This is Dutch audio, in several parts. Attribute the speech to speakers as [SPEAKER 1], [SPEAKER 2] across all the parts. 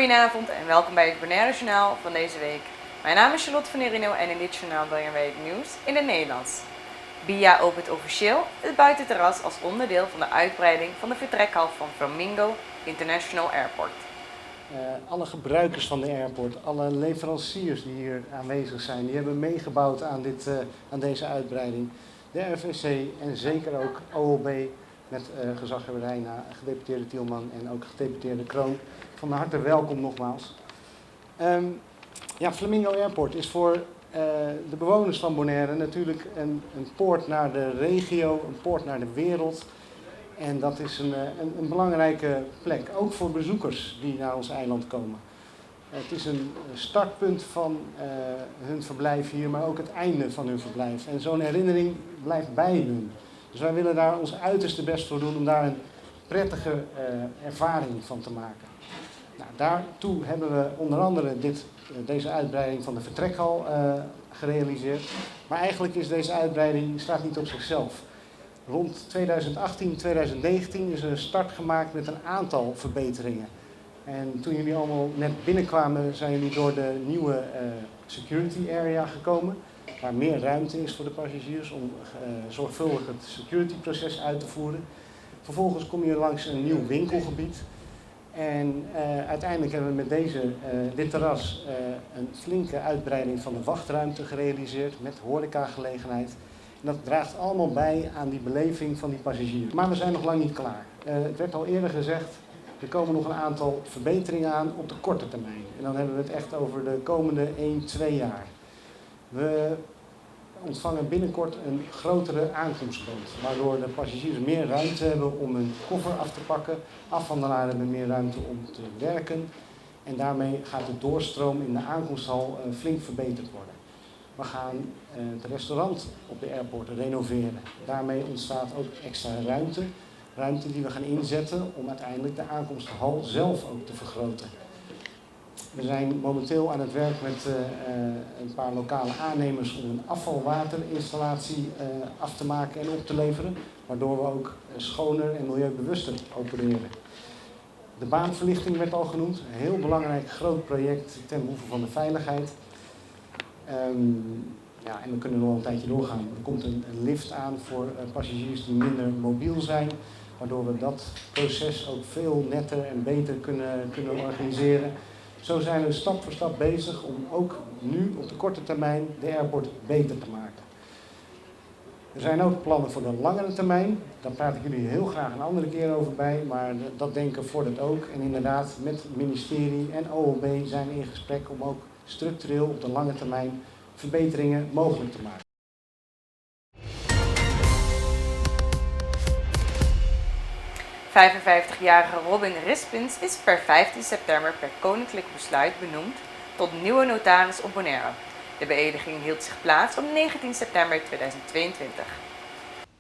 [SPEAKER 1] Goedenavond en welkom bij het Bonaire Journaal van deze week. Mijn naam is Charlotte van Nerino en in dit journaal brengen wij het nieuws in het Nederlands. BIA opent officieel het buitenterras als onderdeel van de uitbreiding van de vertrekhal van Flamingo International Airport.
[SPEAKER 2] Alle gebruikers van de airport, alle leveranciers die hier aanwezig zijn, die hebben meegebouwd aan deze uitbreiding. De RVC en zeker ook OLB met gezaghebber Reina, gedeputeerde Tielman en ook gedeputeerde Kroon. Van harte welkom nogmaals. Flamingo Airport is voor de bewoners van Bonaire natuurlijk een poort naar de regio, een poort naar de wereld. En dat is een belangrijke plek, ook voor bezoekers die naar ons eiland komen. Het is een startpunt van hun verblijf hier, maar ook het einde van hun verblijf. En zo'n herinnering blijft bij hun. Dus wij willen daar ons uiterste best voor doen om daar een prettige ervaring van te maken. Nou, daartoe hebben we onder andere deze uitbreiding van de vertrekhal gerealiseerd. Maar eigenlijk is deze uitbreiding staat niet op zichzelf. Rond 2018, 2019 is er een start gemaakt met een aantal verbeteringen. En toen jullie allemaal net binnenkwamen, zijn jullie door de nieuwe security area gekomen. Waar meer ruimte is voor de passagiers om zorgvuldig het security proces uit te voeren. Vervolgens kom je langs een nieuw winkelgebied. En uiteindelijk hebben we met dit terras een flinke uitbreiding van de wachtruimte gerealiseerd met horecagelegenheid. En dat draagt allemaal bij aan die beleving van die passagiers. Maar we zijn nog lang niet klaar. Het werd al eerder gezegd, er komen nog een aantal verbeteringen aan op de korte termijn. En dan hebben we het echt over de komende 1-2 jaar. We ontvangen binnenkort een grotere aankomstboot, waardoor de passagiers meer ruimte hebben om hun koffer af te pakken. Afhandelaren hebben meer ruimte om te werken. En daarmee gaat de doorstroom in de aankomsthal flink verbeterd worden. We gaan het restaurant op de airport renoveren. Daarmee ontstaat ook extra ruimte. Ruimte die we gaan inzetten om uiteindelijk de aankomsthal zelf ook te vergroten. We zijn momenteel aan het werk met een paar lokale aannemers om een afvalwaterinstallatie af te maken en op te leveren. Waardoor we ook schoner en milieubewuster opereren. De baanverlichting werd al genoemd. Een heel belangrijk groot project ten behoeve van de veiligheid. En we kunnen nog wel een tijdje doorgaan. Er komt een lift aan voor passagiers die minder mobiel zijn. Waardoor we dat proces ook veel netter en beter kunnen organiseren. Zo zijn we stap voor stap bezig om ook nu op de korte termijn de airport beter te maken. Er zijn ook plannen voor de langere termijn. Daar praat ik jullie heel graag een andere keer over bij. Maar dat denken vordert ook. En inderdaad, met het ministerie en OLB zijn we in gesprek om ook structureel op de lange termijn verbeteringen mogelijk te maken.
[SPEAKER 1] De 55-jarige Robin Rispens is per 15 september per koninklijk besluit benoemd tot nieuwe notaris op Bonaire. De beëdiging hield zich plaats op 19 september 2022.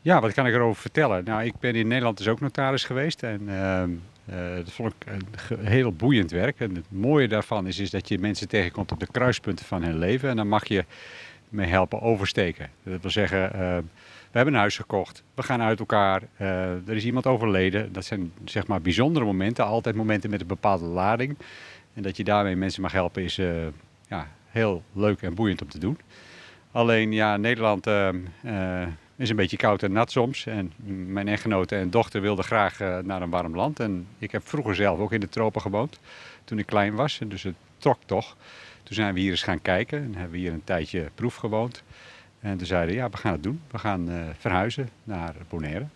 [SPEAKER 3] Ja, wat kan ik erover vertellen? Nou, ik ben in Nederland dus ook notaris geweest en dat vond ik een heel boeiend werk. En het mooie daarvan is dat je mensen tegenkomt op de kruispunten van hun leven en dan mag je mee helpen oversteken. Dat wil zeggen, we hebben een huis gekocht, we gaan uit elkaar, er is iemand overleden. Dat zijn zeg maar bijzondere momenten, altijd momenten met een bepaalde lading. En dat je daarmee mensen mag helpen is heel leuk en boeiend om te doen. Alleen ja, Nederland is een beetje koud en nat soms. En mijn echtgenote en dochter wilden graag naar een warm land. En ik heb vroeger zelf ook in de tropen gewoond, toen ik klein was. Dus het trok toch. Toen zijn we hier eens gaan kijken en hebben we hier een tijdje proef gewoond. En toen zeiden we, we gaan het doen. We gaan verhuizen naar Bonaire.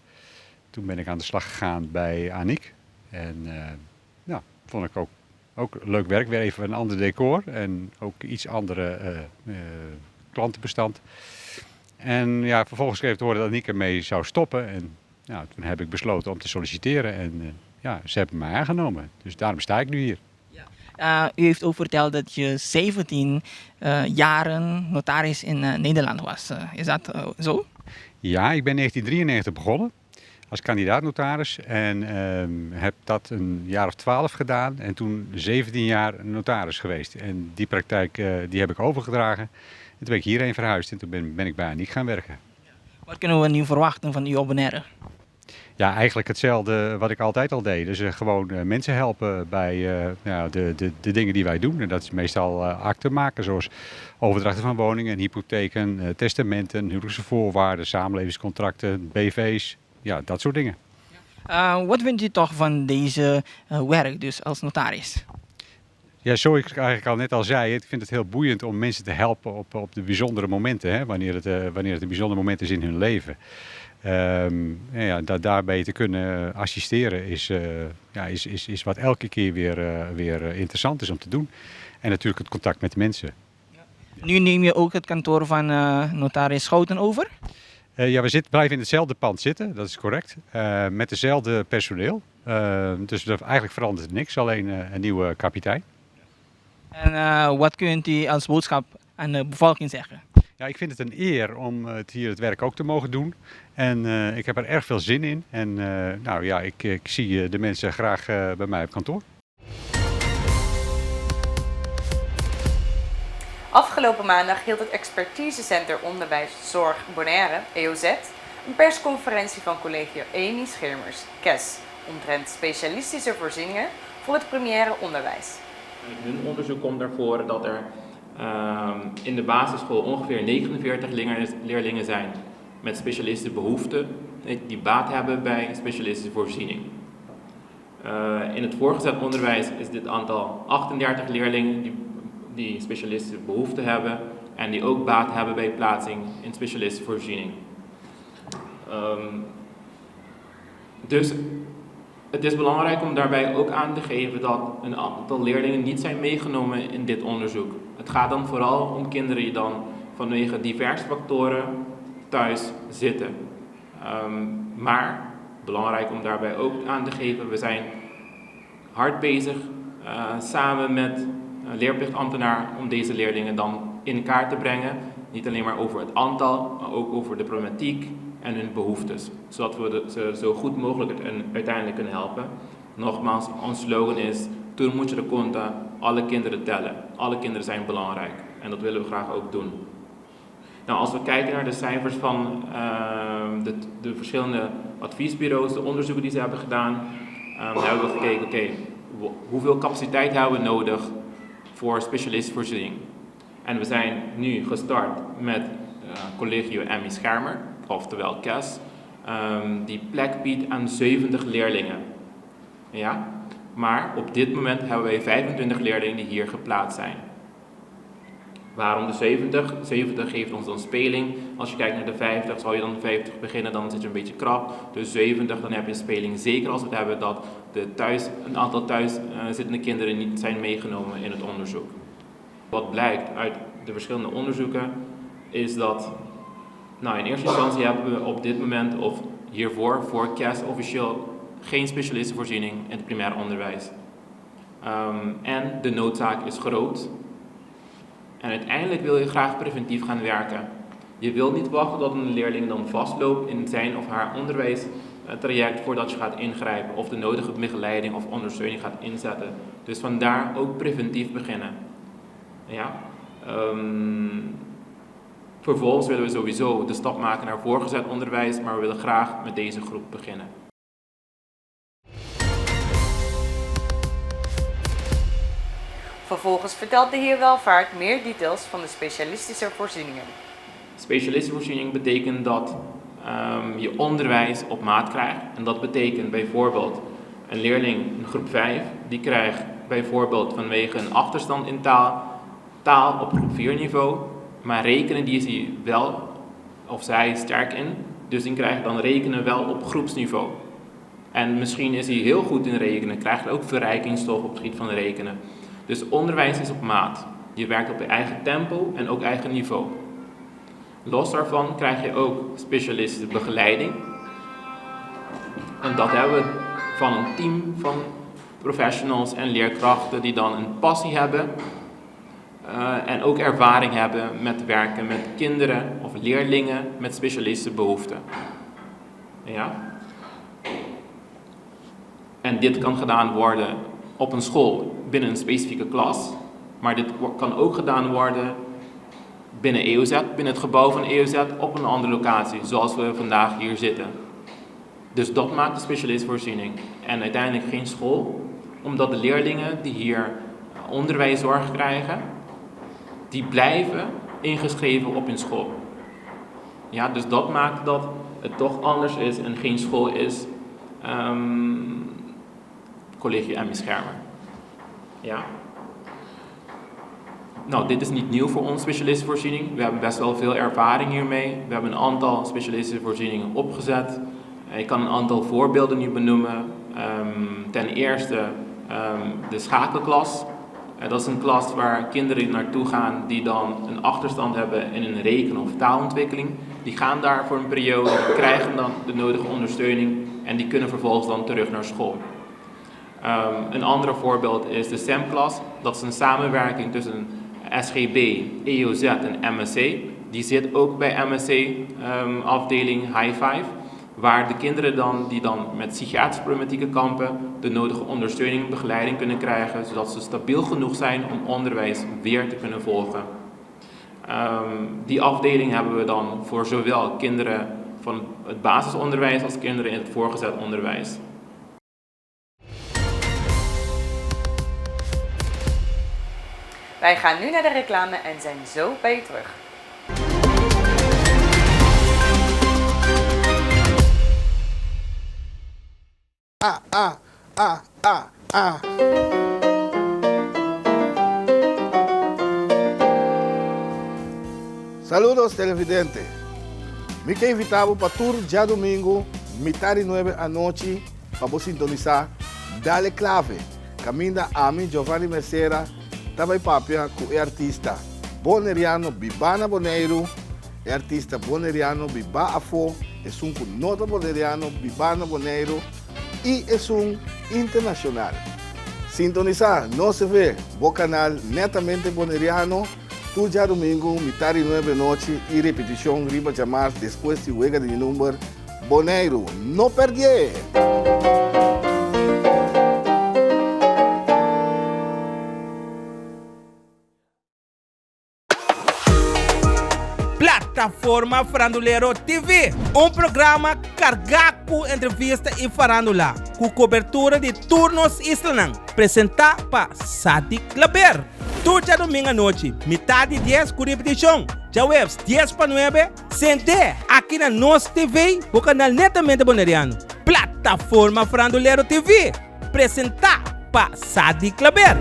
[SPEAKER 3] Toen ben ik aan de slag gegaan bij Aniek. En vond ik ook leuk werk. Weer even een ander decor en ook iets andere klantenbestand. En vervolgens kreeg ik te horen dat Aniek ermee zou stoppen. En toen heb ik besloten om te solliciteren. En ze hebben mij aangenomen. Dus daarom sta ik nu hier.
[SPEAKER 4] U heeft ook verteld dat je 17 jaren notaris in Nederland was. Is dat zo?
[SPEAKER 3] Ja, ik ben in 1993 begonnen als kandidaat-notaris en heb dat een jaar of 12 gedaan en toen 17 jaar notaris geweest. En die praktijk die heb ik overgedragen en toen ben ik hierheen verhuisd en toen ben ik bij Aniek gaan werken.
[SPEAKER 4] Wat kunnen we nu verwachten van u op Bonaire?
[SPEAKER 3] Ja, eigenlijk hetzelfde wat ik altijd al deed. Dus gewoon mensen helpen bij de dingen die wij doen. En dat is meestal akten maken, zoals overdrachten van woningen, hypotheken, testamenten, huwelijkse voorwaarden, samenlevingscontracten, BV's. Ja, dat soort dingen.
[SPEAKER 4] Wat vind je toch van deze werk, dus als notaris?
[SPEAKER 3] Ja, zoals ik eigenlijk al net al zei, ik vind het heel boeiend om mensen te helpen op de bijzondere momenten. Hè, wanneer het een bijzonder moment is in hun leven. Daarbij te kunnen assisteren is wat elke keer weer interessant is om te doen. En natuurlijk het contact met de mensen.
[SPEAKER 4] Nu neem je ook het kantoor van notaris Schouten over?
[SPEAKER 3] Blijven in hetzelfde pand zitten, dat is correct. Met dezelfde personeel. Dus eigenlijk verandert niks, alleen een nieuwe kapitein.
[SPEAKER 4] En wat kunt u als boodschap aan de bevolking zeggen?
[SPEAKER 3] Ja, ik vind het een eer om hier het werk ook te mogen doen. En ik heb er erg veel zin in. En ik zie de mensen graag bij mij op kantoor.
[SPEAKER 1] Afgelopen maandag hield het Expertisecentrum Onderwijs Zorg Bonaire, EOZ, een persconferentie van Collegio Amy Schermers, KES, omtrent specialistische voorzieningen voor het primaire onderwijs.
[SPEAKER 5] In hun onderzoek komt ervoor dat er in de basisschool ongeveer 49 leerlingen zijn met specialistische behoeften die baat hebben bij specialistische voorziening. In het voortgezet onderwijs is dit aantal 38 leerlingen die specialistische behoeften hebben en die ook baat hebben bij plaatsing in specialistische voorziening. Dus het is belangrijk om daarbij ook aan te geven dat een aantal leerlingen niet zijn meegenomen in dit onderzoek. Het gaat dan vooral om kinderen die dan vanwege diverse factoren thuis zitten. Maar belangrijk om daarbij ook aan te geven, we zijn hard bezig samen met leerplichtambtenaar om deze leerlingen dan in kaart te brengen. Niet alleen maar over het aantal, maar ook over de problematiek en hun behoeftes. Zodat we ze zo goed mogelijk uiteindelijk kunnen helpen. Nogmaals, ons slogan is, toen moet je de conta, alle kinderen tellen. Alle kinderen zijn belangrijk en dat willen we graag ook doen. Nou, als we kijken naar de cijfers van de verschillende adviesbureaus, de onderzoeken die ze hebben gedaan, hebben we gekeken, hoeveel capaciteit hebben we nodig voor specialistvoorziening? En we zijn nu gestart met Collegio Amy Schermer, oftewel KES, die plek biedt aan 70 leerlingen. Ja? Maar op dit moment hebben wij 25 leerlingen die hier geplaatst zijn. Waarom de 70? 70 geeft ons dan speling. Als je kijkt naar de 50, zou je dan de 50 beginnen, dan zit je een beetje krap. Dus 70, dan heb je een speling. Zeker als we het hebben dat een aantal thuis zittende kinderen niet zijn meegenomen in het onderzoek. Wat blijkt uit de verschillende onderzoeken is dat, in eerste instantie hebben we op dit moment of hiervoor, voor KES officieel, geen specialistenvoorziening in het primair onderwijs. En de noodzaak is groot. En uiteindelijk wil je graag preventief gaan werken. Je wilt niet wachten tot een leerling dan vastloopt in zijn of haar onderwijstraject voordat je gaat ingrijpen of de nodige begeleiding of ondersteuning gaat inzetten. Dus vandaar ook preventief beginnen. Ja? Vervolgens willen we sowieso de stap maken naar voortgezet onderwijs, maar we willen graag met deze groep beginnen.
[SPEAKER 1] Vervolgens vertelt de heer Welvaart meer details van de specialistische voorzieningen.
[SPEAKER 5] Specialistische voorziening betekent dat je onderwijs op maat krijgt. En dat betekent bijvoorbeeld een leerling in groep 5, die krijgt bijvoorbeeld vanwege een achterstand in taal op groep 4 niveau. Maar rekenen die is hij wel, of zij sterk in, dus die krijgt dan rekenen wel op groepsniveau. En misschien is hij heel goed in rekenen, krijgt ook verrijkingsstof op het gebied van rekenen. Dus onderwijs is op maat. Je werkt op je eigen tempo en ook eigen niveau. Los daarvan krijg je ook specialistische begeleiding. En dat hebben we van een team van professionals en leerkrachten die dan een passie hebben. En ook ervaring hebben met werken met kinderen of leerlingen met specialistische behoeften. Ja? En dit kan gedaan worden op een school binnen een specifieke klas. Maar dit kan ook gedaan worden binnen EOZ, binnen het gebouw van EOZ op een andere locatie, zoals we vandaag hier zitten. Dus dat maakt de specialistvoorziening en uiteindelijk geen school, omdat de leerlingen die hier onderwijszorg krijgen, die blijven ingeschreven op hun school. Ja, dus dat maakt dat het toch anders is en geen school is. Collegie Emmy Schermer. Ja. Nou, dit is niet nieuw voor ons, specialistenvoorziening. We hebben best wel veel ervaring hiermee. We hebben een aantal specialistenvoorzieningen opgezet. Ik kan een aantal voorbeelden nu benoemen. Ten eerste de schakelklas. Dat is een klas waar kinderen naartoe gaan die dan een achterstand hebben in een reken- of taalontwikkeling. Die gaan daar voor een periode, krijgen dan de nodige ondersteuning en die kunnen vervolgens dan terug naar school. Een ander voorbeeld is de STEM-klas. Dat is een samenwerking tussen SGB, EOZ en MSC. Die zit ook bij MSC, afdeling High Five. Waar de kinderen die dan met psychiatrische problematieken kampen de nodige ondersteuning en begeleiding kunnen krijgen, zodat ze stabiel genoeg zijn om onderwijs weer te kunnen volgen. Die afdeling hebben we dan voor zowel kinderen van het basisonderwijs als kinderen in het voorgezet onderwijs.
[SPEAKER 1] Wij gaan nu naar de reclame en zijn zo bij je terug.
[SPEAKER 6] Saludos televidentes. Me que invitamos para tour ya domingo, mitad de 9 a noche, para sintonizar Dale Clave. Camina a mí, Giovanni Mercera, também papia com o artista boneriano Bibana Boneiro, o artista boneriano Biba Afo, é nota boneriano Bibana Boneiro e é internacional. Sintonizar, não se vê, o canal netamente boneriano, tu já domingo, mitad de 9 noite e repetição riba chamar depois de juega de número Boneiro. Não perder!
[SPEAKER 7] Plataforma Farandulero TV, programa cargado com entrevista e farandula, com cobertura de turnos islanang, apresentado para Sadi Klaber. Todo domingo à noite, metade de 10 com repetição, já webs 10 para 9, sente aqui na nossa TV, o canal netamente boneriano. Plataforma Farandulero TV, apresentado para Sadi Klaber.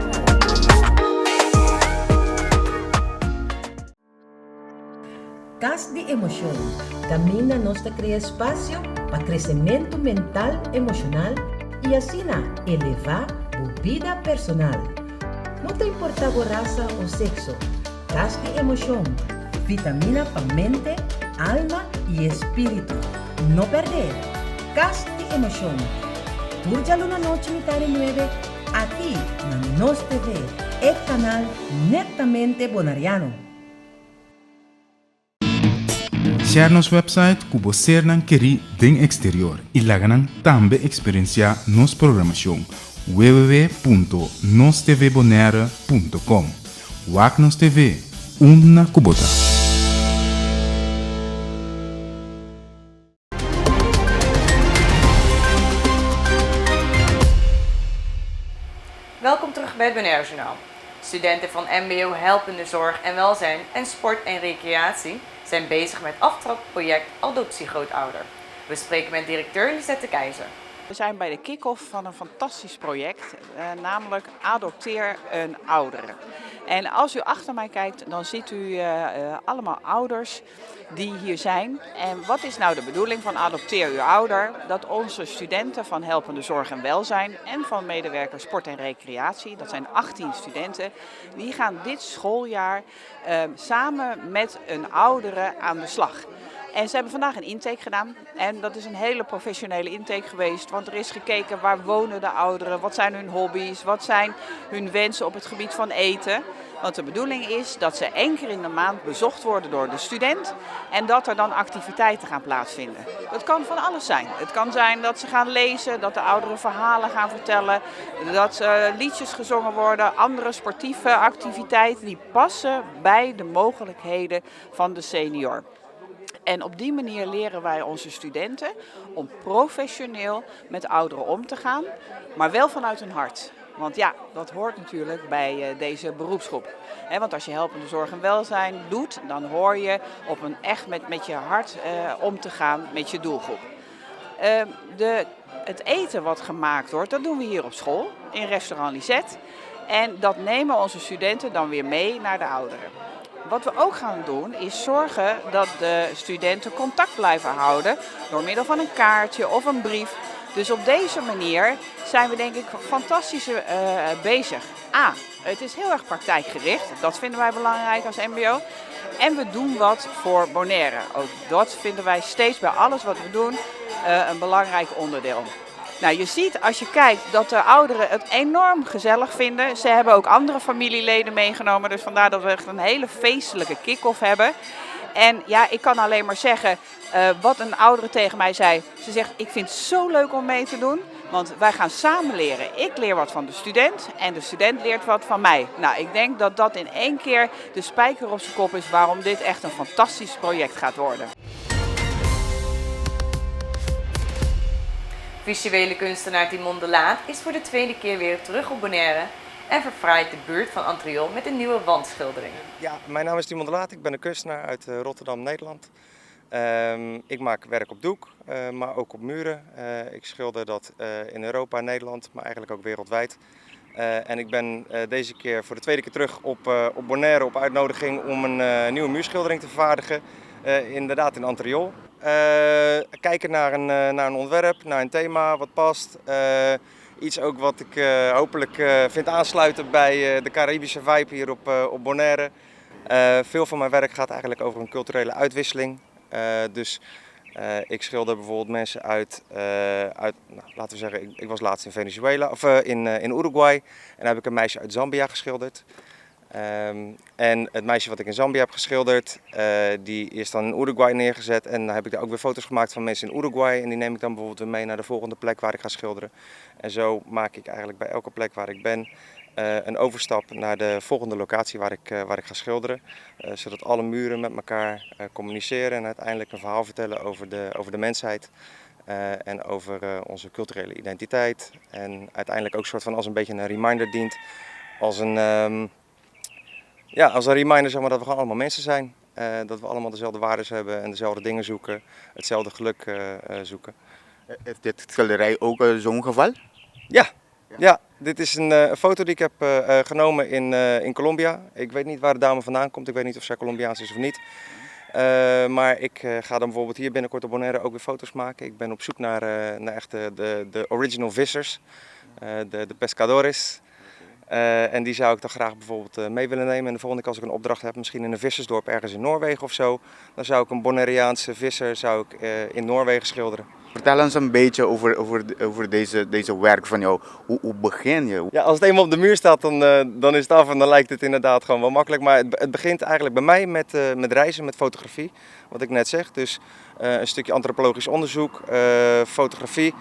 [SPEAKER 8] Cas de Emoção. Camina nossa cria espaço para crescimento mental, emocional e assim elevar a vida personal. Não te importa a raça ou sexo. Cas de Emoção. Vitamina para mente, alma e espírito. Não perder. Cas de Emoção. Turja na noite mitad de 9 aqui na Nos TV, o canal netamente bonariano.
[SPEAKER 9] Share nos website que você não quer den exterior e lá também experienciar nos programação www.nostvbonaire.com. Wak Nos TV, una kubota.
[SPEAKER 1] Welkom terug bij het Bonaire Journaal. Studenten van MBO Helpende Zorg en Welzijn en Sport en Recreatie zijn bezig met aftrapproject Adoptiegrootouder. We spreken met directeur Lisette Keizer.
[SPEAKER 10] We zijn bij de kick-off van een fantastisch project, namelijk Adopteer een Oudere. En als u achter mij kijkt, dan ziet u allemaal ouders die hier zijn. En wat is nou de bedoeling van Adopteer uw ouder? Dat onze studenten van Helpende Zorg en Welzijn en van medewerkers Sport en Recreatie, dat zijn 18 studenten, die gaan dit schooljaar samen met een oudere aan de slag. En ze hebben vandaag een intake gedaan en dat is een hele professionele intake geweest, want er is gekeken waar wonen de ouderen, wat zijn hun hobby's, wat zijn hun wensen op het gebied van eten. Want de bedoeling is dat ze 1 keer in de maand bezocht worden door de student en dat er dan activiteiten gaan plaatsvinden. Dat kan van alles zijn. Het kan zijn dat ze gaan lezen, dat de ouderen verhalen gaan vertellen, dat liedjes gezongen worden, andere sportieve activiteiten die passen bij de mogelijkheden van de senior. En op die manier leren wij onze studenten om professioneel met ouderen om te gaan, maar wel vanuit hun hart. Want ja, dat hoort natuurlijk bij deze beroepsgroep. Want als je helpende zorg en welzijn doet, dan hoor je op een echt met je hart om te gaan met je doelgroep. Het eten wat gemaakt wordt, dat doen we hier op school, in restaurant Lisette. En dat nemen onze studenten dan weer mee naar de ouderen. Wat we ook gaan doen is zorgen dat de studenten contact blijven houden door middel van een kaartje of een brief. Dus op deze manier zijn we denk ik fantastisch bezig. Het is heel erg praktijkgericht, dat vinden wij belangrijk als mbo. En we doen wat voor Bonaire. Ook dat vinden wij steeds bij alles wat we doen een belangrijk onderdeel. Nou, je ziet als je kijkt dat de ouderen het enorm gezellig vinden. Ze hebben ook andere familieleden meegenomen, dus vandaar dat we echt een hele feestelijke kick-off hebben. En ja, ik kan alleen maar zeggen wat een oudere tegen mij zei. Ze zegt, ik vind het zo leuk om mee te doen, want wij gaan samen leren. Ik leer wat van de student en de student leert wat van mij. Nou, ik denk dat dat in één keer de spijker op zijn kop is waarom dit echt een fantastisch project gaat worden.
[SPEAKER 1] Visuele kunstenaar Timon de Laat is voor de tweede keer weer terug op Bonaire en verfraait de buurt van Antriol met een nieuwe wandschildering.
[SPEAKER 11] Ja, mijn naam is Timon de Laat, ik ben een kunstenaar uit Rotterdam, Nederland. Ik maak werk op doek, maar ook op muren. Ik schilder dat in Europa, Nederland, maar eigenlijk ook wereldwijd. En ik ben deze keer voor de tweede keer terug op Bonaire op uitnodiging om een nieuwe muurschildering te vervaardigen. Inderdaad in Antriol. Kijken naar een ontwerp, naar een thema wat past. Iets ook wat ik hopelijk vind aansluiten bij de Caribische vibe hier op Bonaire. Veel van mijn werk gaat eigenlijk over een culturele uitwisseling. Dus ik schilder bijvoorbeeld mensen uit nou, laten we zeggen, ik was laatst in Venezuela of in Uruguay en daar heb ik een meisje uit Zambia geschilderd. En het meisje wat ik in Zambia heb geschilderd, die is dan in Uruguay neergezet en dan heb ik daar ook weer foto's gemaakt van mensen in Uruguay en die neem ik dan bijvoorbeeld weer mee naar de volgende plek waar ik ga schilderen. En zo maak ik eigenlijk bij elke plek waar ik ben een overstap naar de volgende locatie waar ik ga schilderen. Zodat alle muren met elkaar communiceren en uiteindelijk een verhaal vertellen over de mensheid. En over onze culturele identiteit. En uiteindelijk ook soort van als een beetje een reminder dient. Als een reminder zeg maar, dat we gewoon allemaal mensen zijn. Dat we allemaal dezelfde waarden hebben en dezelfde dingen zoeken. Hetzelfde geluk zoeken.
[SPEAKER 12] Is dit schilderij ook zo'n geval?
[SPEAKER 11] Ja, dit is een foto die ik heb genomen in Colombia. Ik weet niet waar de dame vandaan komt. Ik weet niet of zij Colombiaans is of niet. Maar ik ga dan bijvoorbeeld hier binnenkort op Bonaire ook weer foto's maken. Ik ben op zoek naar echt de original vissers, de pescadores. En die zou ik dan graag bijvoorbeeld mee willen nemen. En de volgende keer als ik een opdracht heb, misschien in een vissersdorp ergens in Noorwegen of zo, dan zou ik een Bonaireaanse visser in Noorwegen schilderen.
[SPEAKER 12] Vertel ons een beetje over deze werk van jou. Hoe begin je?
[SPEAKER 11] Ja, als het eenmaal op de muur staat, dan is het af en dan lijkt het inderdaad gewoon wel makkelijk. Maar het begint eigenlijk bij mij met reizen, met fotografie, wat ik net zeg. Dus een stukje antropologisch onderzoek, fotografie.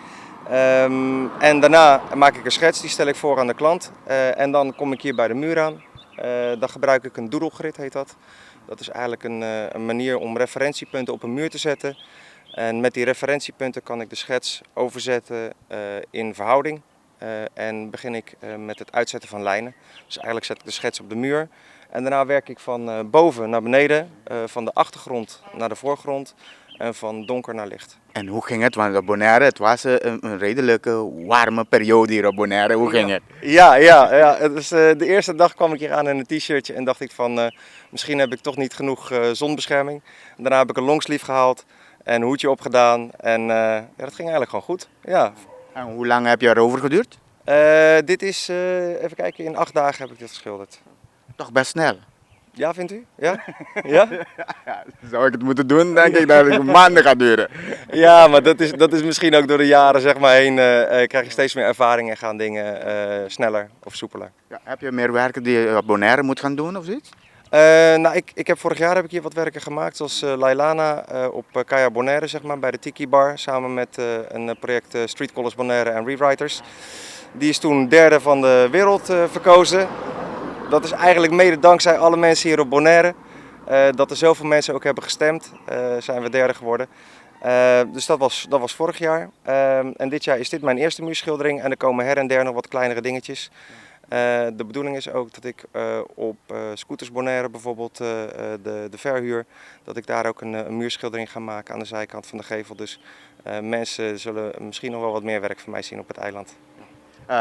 [SPEAKER 11] En daarna maak ik een schets, die stel ik voor aan de klant. En dan kom ik hier bij de muur aan. Dan gebruik ik een doodlegrid, heet dat. Dat is eigenlijk een manier om referentiepunten op een muur te zetten. En met die referentiepunten kan ik de schets overzetten in verhouding. En begin ik met het uitzetten van lijnen. Dus eigenlijk zet ik de schets op de muur. En daarna werk ik van boven naar beneden, van de achtergrond naar de voorgrond en van donker naar licht.
[SPEAKER 12] En hoe ging het? Want op Bonaire, het was een redelijke warme periode hier op Bonaire. Hoe ging het?
[SPEAKER 11] Ja. Dus, de eerste dag kwam ik hier aan in een t-shirtje en dacht ik van misschien heb ik toch niet genoeg zonbescherming. En daarna heb ik een longsleeve gehaald en een hoedje opgedaan en dat ging eigenlijk gewoon goed. Ja.
[SPEAKER 12] En hoe lang heb je erover geduurd?
[SPEAKER 11] Dit is, even kijken, in 8 dagen heb ik dit geschilderd.
[SPEAKER 12] Toch best snel.
[SPEAKER 11] Ja, vindt u? Ja? Ja?
[SPEAKER 12] Zou ik het moeten doen, denk ik dat het maanden gaat duren.
[SPEAKER 11] Ja, maar dat is misschien ook door de jaren zeg maar, heen krijg je steeds meer ervaring en gaan dingen sneller of soepeler.
[SPEAKER 12] Ja, heb je meer werken die je op Bonaire moet gaan doen of zoiets?
[SPEAKER 11] Nou, vorig jaar heb ik hier wat werken gemaakt, zoals Lailana op Kaya Bonaire, zeg maar, bij de Tiki Bar, samen met een project Street Colors Bonaire en Rewriters. Die is toen derde van de wereld verkozen. Dat is eigenlijk mede dankzij alle mensen hier op Bonaire. Dat er zoveel mensen ook hebben gestemd, zijn we derde geworden. Dus dat was vorig jaar. En dit jaar is dit mijn eerste muurschildering en er komen her en der nog wat kleinere dingetjes. De bedoeling is ook dat ik op Scooters Bonaire bijvoorbeeld, de verhuur, dat ik daar ook een muurschildering ga maken aan de zijkant van de gevel. Dus mensen zullen misschien nog wel wat meer werk van mij zien op het eiland.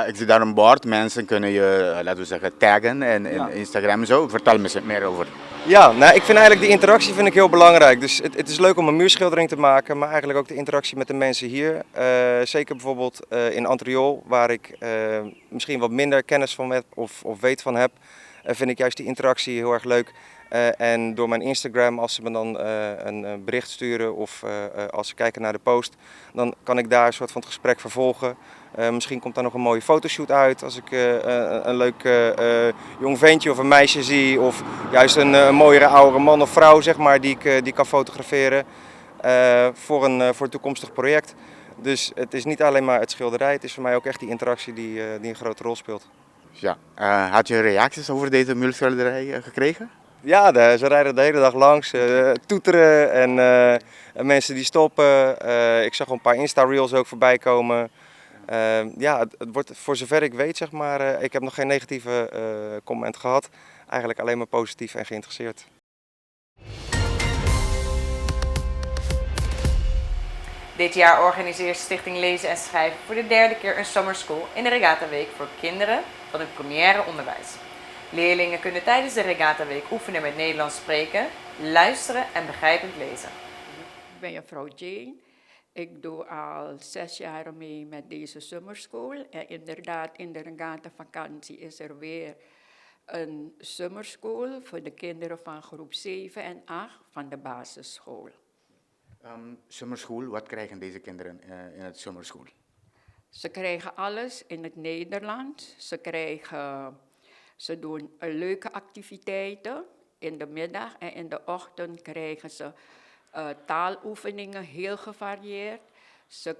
[SPEAKER 12] Ik zie daar een bord, mensen kunnen je, laten we zeggen, taggen en Instagram en zo. Vertel me meer over.
[SPEAKER 11] Ja, nou, ik vind eigenlijk die interactie heel belangrijk. Dus het is leuk om een muurschildering te maken, maar eigenlijk ook de interactie met de mensen hier. Zeker bijvoorbeeld in Antriol, waar ik misschien wat minder kennis van heb of weet van heb, vind ik juist die interactie heel erg leuk. En door mijn Instagram, als ze me dan een bericht sturen of als ze kijken naar de post, dan kan ik daar een soort van het gesprek vervolgen. Misschien komt daar nog een mooie fotoshoot uit als ik een leuk jong ventje of een meisje zie. Of juist een mooiere oudere man of vrouw, zeg maar, die ik kan fotograferen voor een toekomstig project. Dus het is niet alleen maar het schilderij, het is voor mij ook echt die interactie die een grote rol speelt.
[SPEAKER 12] Ja, had je reacties over deze muurschilderij gekregen?
[SPEAKER 11] Ja, ze rijden de hele dag langs, toeteren en mensen die stoppen. Ik zag al een paar Insta-reels ook voorbij komen. Ja, het wordt voor zover ik weet, zeg maar, ik heb nog geen negatieve comment gehad. Eigenlijk alleen maar positief en geïnteresseerd.
[SPEAKER 1] Dit jaar organiseert Stichting Lezen en Schrijven voor de derde keer een Summer School in de Regatta Week voor kinderen van het primaire onderwijs. Leerlingen kunnen tijdens de Regatta Week oefenen met Nederlands spreken, luisteren en begrijpend lezen.
[SPEAKER 13] Ik ben mevrouw Jane. Ik doe al 6 jaar mee met deze Summer School. En inderdaad, in de Regatta vakantie is er weer een Summer School voor de kinderen van groep 7 en 8 van de basisschool.
[SPEAKER 12] Summer School, wat krijgen deze kinderen in het Summer School?
[SPEAKER 13] Ze krijgen alles in het Nederlands. Ze doen leuke activiteiten in de middag en in de ochtend krijgen ze taaloefeningen, heel gevarieerd. Ze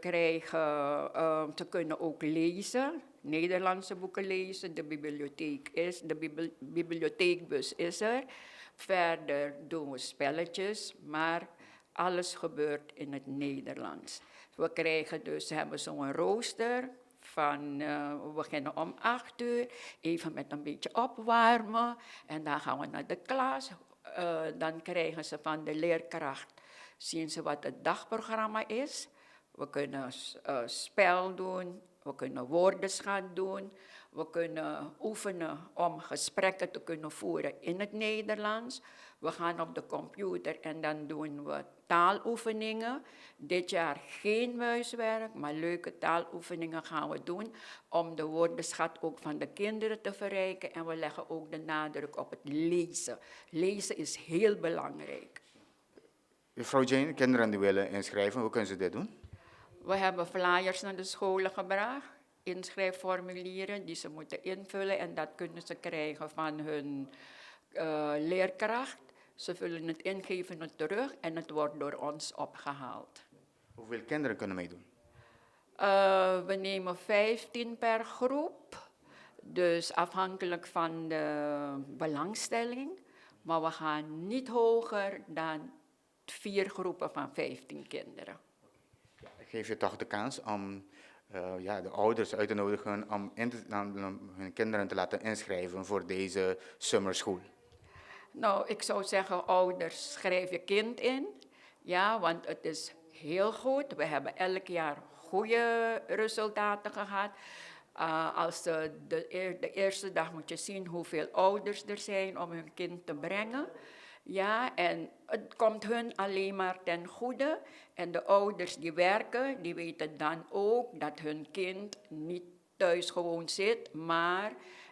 [SPEAKER 13] kunnen ook lezen, Nederlandse boeken lezen. De bibliotheekbus is er. Verder doen we spelletjes, maar alles gebeurt in het Nederlands. Ze hebben zo'n rooster. We beginnen om 8 uur, even met een beetje opwarmen en dan gaan we naar de klas. Dan krijgen ze van de leerkracht, zien ze wat het dagprogramma is. We kunnen spel doen, we kunnen woordenschat doen. We kunnen oefenen om gesprekken te kunnen voeren in het Nederlands. We gaan op de computer en dan doen we taaloefeningen. Dit jaar geen muiswerk, maar leuke taaloefeningen gaan we doen om de woordenschat ook van de kinderen te verrijken. En we leggen ook de nadruk op het lezen. Lezen is heel belangrijk.
[SPEAKER 12] Mevrouw Jane, kinderen die willen inschrijven, hoe kunnen ze dit doen?
[SPEAKER 13] We hebben flyers naar de scholen gebracht. Inschrijfformulieren die ze moeten invullen en dat kunnen ze krijgen van hun leerkracht. Ze vullen het in, geven het terug en het wordt door ons opgehaald.
[SPEAKER 12] Hoeveel kinderen kunnen meedoen?
[SPEAKER 13] We nemen 15 per groep, dus afhankelijk van de belangstelling. Maar we gaan niet hoger dan 4 groepen van 15 kinderen.
[SPEAKER 12] Geef je toch de kans om de ouders uit te nodigen om hun kinderen te laten inschrijven voor deze summer school?
[SPEAKER 13] Nou, ik zou zeggen, ouders, schrijf je kind in. Ja, want het is heel goed. We hebben elk jaar goede resultaten gehad. De eerste dag moet je zien hoeveel ouders er zijn om hun kind te brengen. Ja, en het komt hun alleen maar ten goede. En de ouders die werken, die weten dan ook dat hun kind niet thuis gewoon zit, maar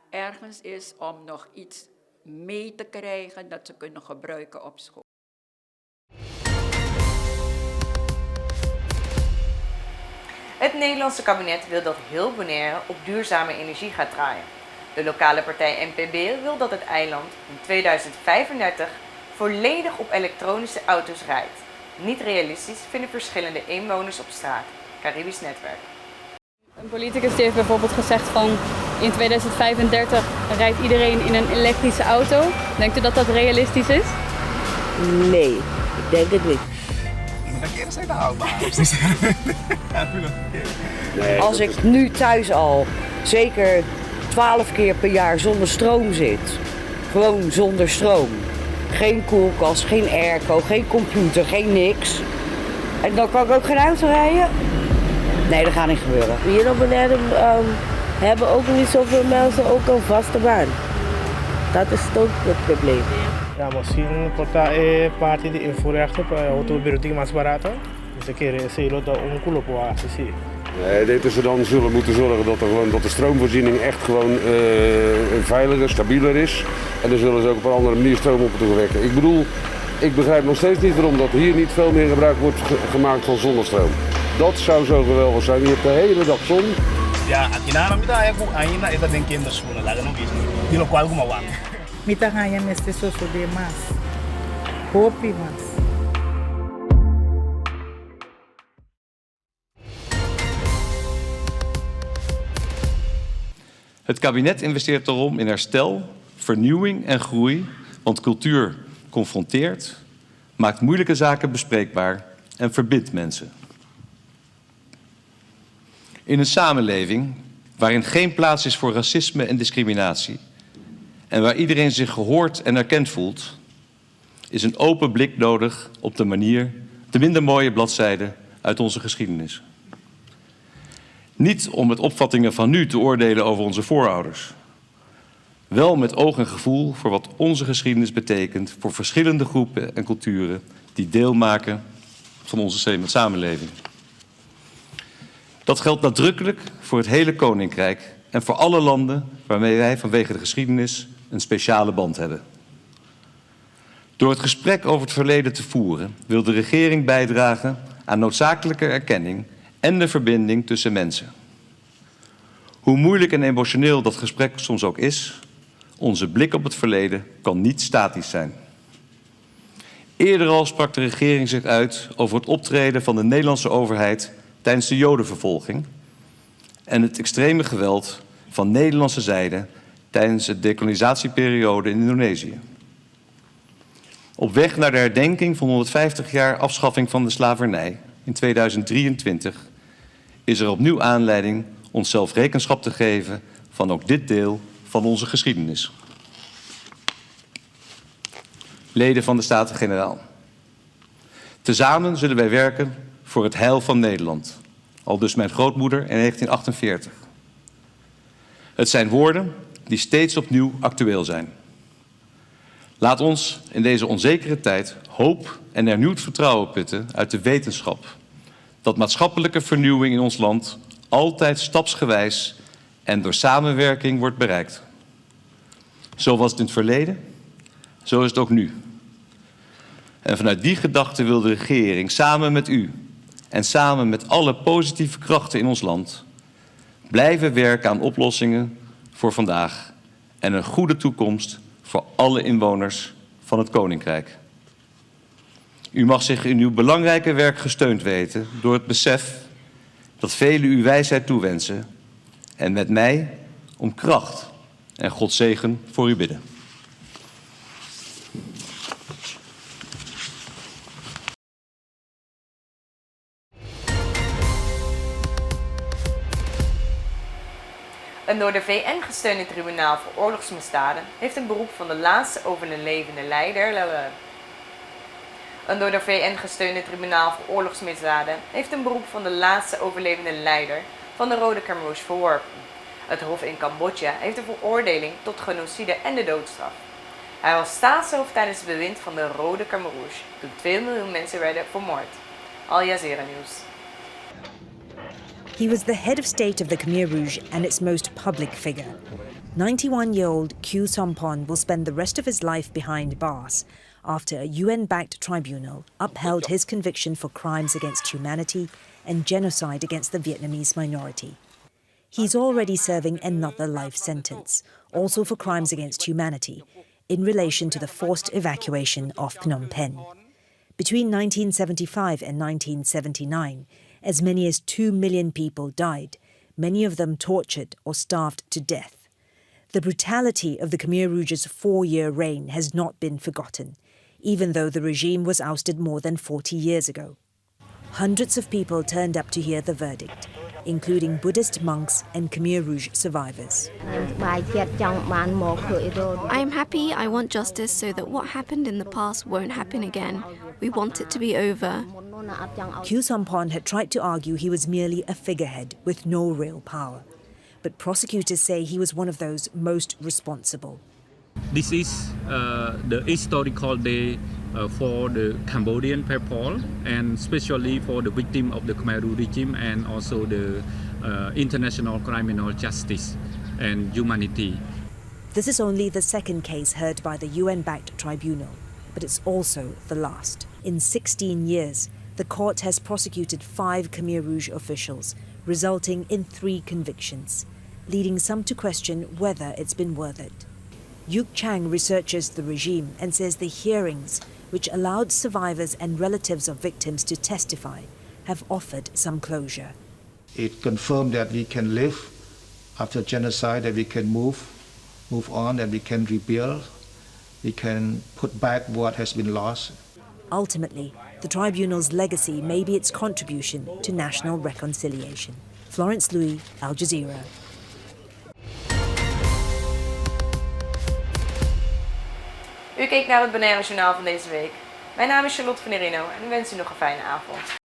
[SPEAKER 13] ergens is om nog iets mee te krijgen dat ze kunnen gebruiken op school.
[SPEAKER 1] Het Nederlandse kabinet wil dat heel Bonaire op duurzame energie gaat draaien. De lokale partij NPB wil dat het eiland in 2035 volledig op elektronische auto's rijdt. Niet realistisch vinden verschillende inwoners op straat. Caribisch Netwerk.
[SPEAKER 14] Een politicus die heeft bijvoorbeeld gezegd van in 2035 rijdt iedereen in een elektrische auto. Denkt u dat dat realistisch is?
[SPEAKER 15] Nee, ik denk het niet.
[SPEAKER 16] Als ik nu thuis al zeker 12 keer per jaar zonder stroom zit, gewoon zonder stroom, geen koelkast, geen airco, geen computer, geen niks, en dan kan ik ook geen auto rijden? Nee, dat gaat niet gebeuren.
[SPEAKER 15] Hier op Bonaire hebben ook niet zoveel mensen ook een vaste baan. Dat is ook het probleem.
[SPEAKER 17] Ja, misschien parte de invoerrechten para autobureau mais barato. Dus ik keer zeelo dat onkulo po assisi.
[SPEAKER 18] Nee, dit is er dan zullen moeten zorgen dat de stroomvoorziening echt gewoon veiliger, stabieler is. En dan zullen ze ook op een andere manier stroom op moeten wekken. Ik bedoel, ik begrijp nog steeds niet waarom dat hier niet veel meer gebruik wordt gemaakt van zonnestroom. Dat zou zo geweldig zijn. Je hebt de hele dag zon.
[SPEAKER 17] Ja, akinara mita ayaku aina eta den kinders schoenen lagen nog eens. Die lo kwal kuma wang.
[SPEAKER 19] Mita hanya neste soso de mas. Hopi mas.
[SPEAKER 20] Het kabinet investeert daarom in herstel, vernieuwing en groei, want cultuur confronteert, maakt moeilijke zaken bespreekbaar en verbindt mensen. In een samenleving waarin geen plaats is voor racisme en discriminatie en waar iedereen zich gehoord en erkend voelt, is een open blik nodig op de minder mooie bladzijden uit onze geschiedenis. Niet om met opvattingen van nu te oordelen over onze voorouders. Wel met oog en gevoel voor wat onze geschiedenis betekent voor verschillende groepen en culturen die deel maken van onze samenleving. Dat geldt nadrukkelijk voor het hele Koninkrijk en voor alle landen waarmee wij vanwege de geschiedenis een speciale band hebben. Door het gesprek over het verleden te voeren wil de regering bijdragen aan noodzakelijke erkenning en de verbinding tussen mensen. Hoe moeilijk en emotioneel dat gesprek soms ook is, onze blik op het verleden kan niet statisch zijn. Eerder al sprak de regering zich uit over het optreden van de Nederlandse overheid tijdens de Jodenvervolging en het extreme geweld van Nederlandse zijde tijdens de dekolonisatieperiode in Indonesië. Op weg naar de herdenking van 150 jaar afschaffing van de slavernij in 2023 is er opnieuw aanleiding onszelf rekenschap te geven van ook dit deel van onze geschiedenis. Leden van de Staten-Generaal. Tezamen zullen wij werken voor het heil van Nederland. Aldus mijn grootmoeder in 1948. Het zijn woorden die steeds opnieuw actueel zijn. Laat ons in deze onzekere tijd hoop en hernieuwd vertrouwen putten uit de wetenschap dat maatschappelijke vernieuwing in ons land altijd stapsgewijs en door samenwerking wordt bereikt. Zo was het in het verleden, zo is het ook nu. En vanuit die gedachte wil de regering samen met u en samen met alle positieve krachten in ons land blijven werken aan oplossingen voor vandaag en een goede toekomst voor alle inwoners van het Koninkrijk. U mag zich in uw belangrijke werk gesteund weten door het besef dat velen u wijsheid toewensen en met mij om kracht en Gods zegen voor u bidden.
[SPEAKER 1] Een door de VN gesteunde tribunaal voor oorlogsmisdaden heeft een beroep van de laatste overlevende leider. Een door de VN gesteunde tribunaal voor oorlogsmisdaden heeft een beroep van de laatste overlevende leider van de Rode Khmer Rouge verworpen. Het Hof in Cambodja heeft de veroordeling tot genocide en de doodstraf. Hij was staatshoofd tijdens het bewind van de Rode Khmer Rouge, toen 2 miljoen mensen werden vermoord. Al Jazeera Nieuws.
[SPEAKER 21] He was the head of state of the Khmer Rouge and its most public figure. 91-year-old Khieu Samphan will spend the rest of his life behind bars after a UN-backed tribunal upheld his conviction for crimes against humanity and genocide against the Vietnamese minority. He's already serving another life sentence, also for crimes against humanity, in relation to the forced evacuation of Phnom Penh. Between 1975 and 1979, as many as 2 million people died, many of them tortured or starved to death. The brutality of the Khmer Rouge's 4-year reign has not been forgotten, even though the regime was ousted more than 40 years ago. Hundreds of people turned up to hear the verdict, including Buddhist monks and Khmer Rouge survivors.
[SPEAKER 2] I am happy. I want justice so that what happened in the past won't happen again. We want it to be over.
[SPEAKER 21] Khieu Samphan had tried to argue he was merely a figurehead with no real power. But prosecutors say he was one of those most responsible.
[SPEAKER 22] This is the historical day for the Cambodian people, and especially for the victim of the Khmer Rouge regime and also the international criminal justice and humanity.
[SPEAKER 21] This is only the second case heard by the UN-backed tribunal, but it's also the last. In 16 years, the court has prosecuted 5 Khmer Rouge officials, resulting in 3 convictions, leading some to question whether it's been worth it. Yuk Chang researches the regime and says the hearings, which allowed survivors and relatives of victims to testify, have offered some closure.
[SPEAKER 23] It confirmed that we can live after genocide, that we can move on, that we can rebuild, we can put back what has been lost.
[SPEAKER 21] Ultimately, the tribunal's legacy may be its contribution to national reconciliation. Florence Louis, Al Jazeera.
[SPEAKER 1] U keek naar het Bonaire Journaal van deze week. Mijn naam is Charlotte van Nerino en ik wens u nog een fijne avond.